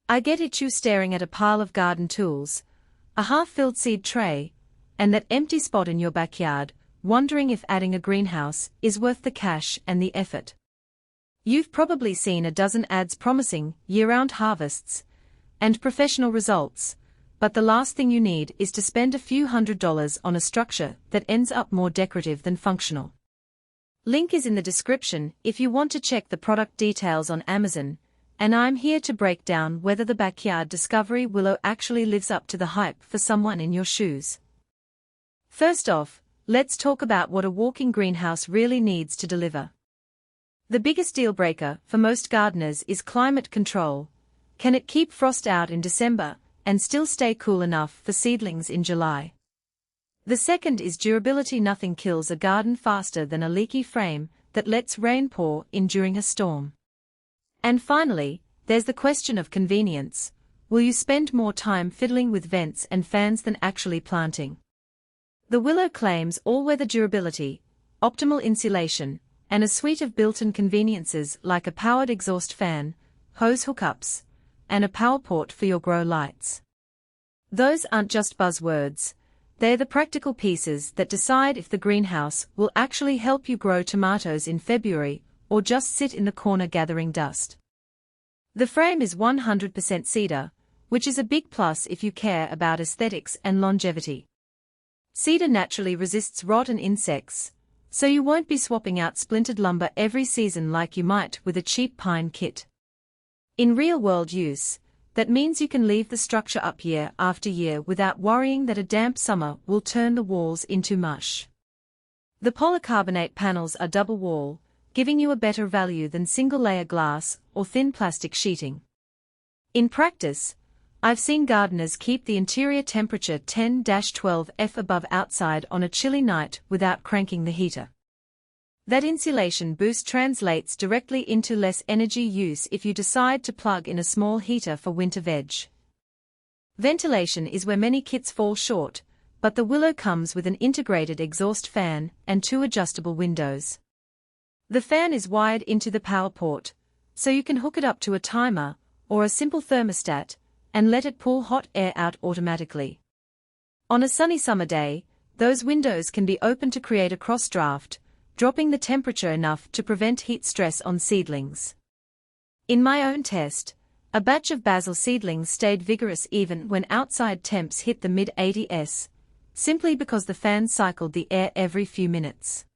I get itchy staring at a pile of garden tools, a half-filled seed tray, and that empty spot in your backyard, wondering if adding a greenhouse is worth the cash and the effort. You've probably seen a dozen ads promising year-round harvests and professional results, but the last thing you need is to spend a few $100s on a structure that ends up more decorative than functional. Link is in the description if you want to check the product details on Amazon, and I'm here to break down whether the backyard discovery Willow actually lives up to the hype for someone in your shoes. First off, let's talk about what a walk-in greenhouse really needs to deliver. The biggest deal-breaker for most gardeners is climate control. Can it keep frost out in December and still stay cool enough for seedlings in July? The second is durability. Nothing kills a garden faster than a leaky frame that lets rain pour in during a storm. And finally, there's the question of convenience. Will you spend more time fiddling with vents and fans than actually planting? The Willow claims all-weather durability, optimal insulation, and a suite of built-in conveniences like a powered exhaust fan, hose hookups, and a PowerPort for your grow lights. Those aren't just buzzwords. They're the practical pieces that decide if the greenhouse will actually help you grow tomatoes in February or just sit in the corner gathering dust. The frame is 100% cedar, which is a big plus if you care about aesthetics and longevity. Cedar naturally resists rot and insects, so you won't be swapping out splintered lumber every season like you might with a cheap pine kit. In real-world use, that means you can leave the structure up year after year without worrying that a damp summer will turn the walls into mush. The polycarbonate panels are double wall, giving you a better value than single-layer glass or thin plastic sheeting. In practice, I've seen gardeners keep the interior temperature 10-12 F above outside on a chilly night without cranking the heater. That insulation boost translates directly into less energy use if you decide to plug in a small heater for winter veg. Ventilation is where many kits fall short, but the Willow comes with an integrated exhaust fan and 2 adjustable windows. The fan is wired into the PowerPort, so you can hook it up to a timer or a simple thermostat and let it pull hot air out automatically. On a sunny summer day, those windows can be opened to create a cross draft, dropping the temperature enough to prevent heat stress on seedlings. In my own test, a batch of basil seedlings stayed vigorous even when outside temps hit the mid-80s, simply because the fan cycled the air every few minutes.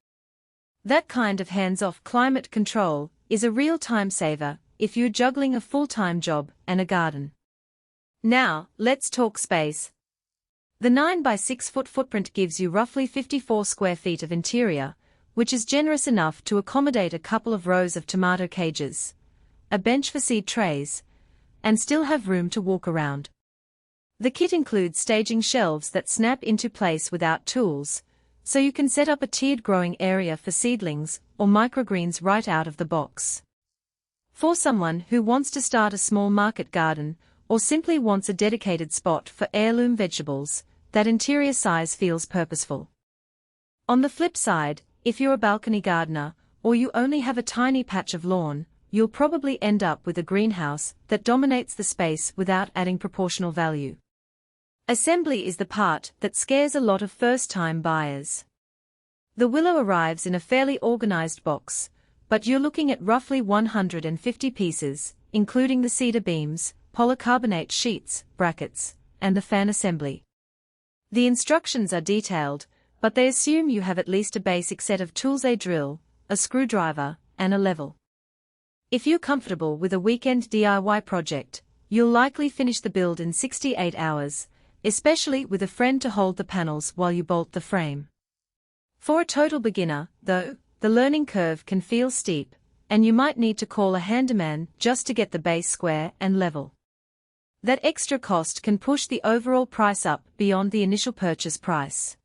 That kind of hands-off climate control is a real time saver if you're juggling a full-time job and a garden. Now, let's talk space. The 9 by 6 foot footprint gives you roughly 54 square feet of interior, which is generous enough to accommodate a couple of rows of tomato cages, a bench for seed trays, and still have room to walk around. The kit includes staging shelves that snap into place without tools, so you can set up a tiered growing area for seedlings or microgreens right out of the box. For someone who wants to start a small market garden, or simply wants a dedicated spot for heirloom vegetables, that interior size feels purposeful. On the flip side, if you're a balcony gardener, or you only have a tiny patch of lawn, you'll probably end up with a greenhouse that dominates the space without adding proportional value. Assembly is the part that scares a lot of first-time buyers. The Willow arrives in a fairly organized box, but you're looking at roughly 150 pieces, including the cedar beams, polycarbonate sheets, brackets, and the fan assembly. The instructions are detailed, but they assume you have at least a basic set of tools: a drill, a screwdriver, and a level. If you're comfortable with a weekend DIY project, you'll likely finish the build in 68 hours, especially with a friend to hold the panels while you bolt the frame. For a total beginner, though, the learning curve can feel steep, and you might need to call a handyman just to get the base square and level. That extra cost can push the overall price up beyond the initial purchase price.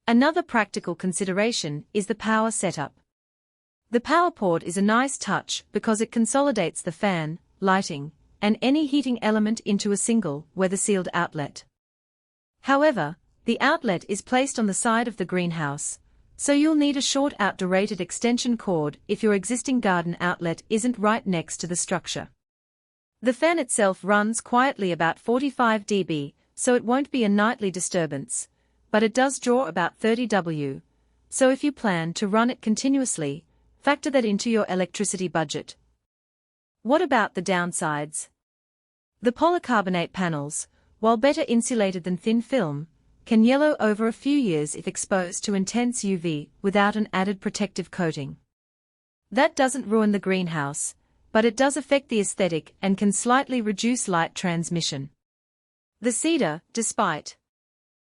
Another practical consideration is the power setup. The PowerPort is a nice touch because it consolidates the fan, lighting, and any heating element into a single, weather-sealed outlet. However, the outlet is placed on the side of the greenhouse, so you'll need a short outdoor-rated extension cord if your existing garden outlet isn't right next to the structure. The fan itself runs quietly about 45 dB, so it won't be a nightly disturbance, but it does draw about 30 W, so if you plan to run it continuously, factor that into your electricity budget. What about the downsides? The polycarbonate panels, while better insulated than thin film, can yellow over a few years if exposed to intense UV without an added protective coating. That doesn't ruin the greenhouse, but it does affect the aesthetic and can slightly reduce light transmission. The cedar, despite